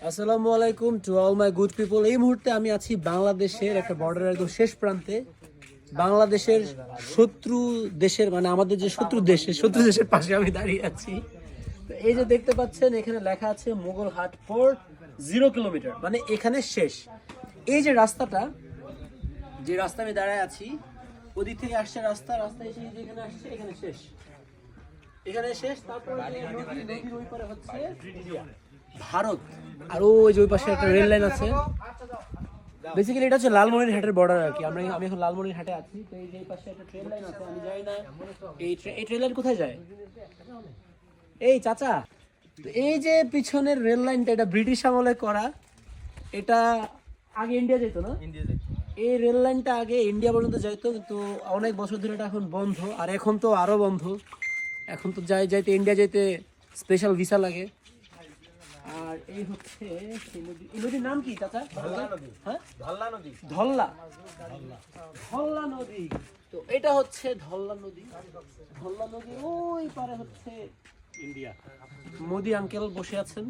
আসসালামু আলাইকুম to all my good people. এই মুহূর্তে আমি আছি বাংলাদেশের একটা বর্ডারের একদম শেষ প্রান্তে। বাংলাদেশের শত্রু দেশের মানে আমাদের যে শত্রু দেশের পাশে আমি দাঁড়িয়ে আছি। তো এই যে দেখতে পাচ্ছেন এখানে লেখা আছে মোগলহাট পোর্ট 0 কিলোমিটার, মানে এখানে শেষ। এই যে রাস্তাটা, যে রাস্তা আমি দাঁড়ায় আছি, ওদিক থেকে আসছে রাস্তা এসে যেখানে আসছে এখানে শেষ, এখানে শেষ। তারপর নদীর ওই পারে হচ্ছে ভারত, আর ওই যে ওই পাশে একটা রেল লাইন আছে। বেসিক্যালি এটা হচ্ছে লালমনিরহাটের বর্ডার আর কি। আমি এখন লালমনিরহাটে আছি। তো এই যে এই পাশে একটা ট্রেন লাইন আছে, আমি জানি না এই ট্রেন লাইন কোথায় যায়। এই চাচা, তো এই যে পিছনের রেল লাইনটা, এটা ব্রিটিশ আমলে করা। এটা আগে ইন্ডিয়া যেত না, এই রেল লাইনটা আগে ইন্ডিয়া পর্যন্ত যাইতো, কিন্তু অনেক বছর ধরে এটা এখন বন্ধ। আর এখন তো আরো বন্ধ, এখন তো যাইতে ইন্ডিয়া যাইতে স্পেশাল ভিসা লাগে। আর এই হচ্ছে এই নদীর নাম কি চাচা? হ্যাঁ, ধল্লা নদী। তো এটা হচ্ছে ধল্লা নদী। ওই পারে হচ্ছে ইন্ডিয়া। মোদি আঙ্কেল বসে আছেন।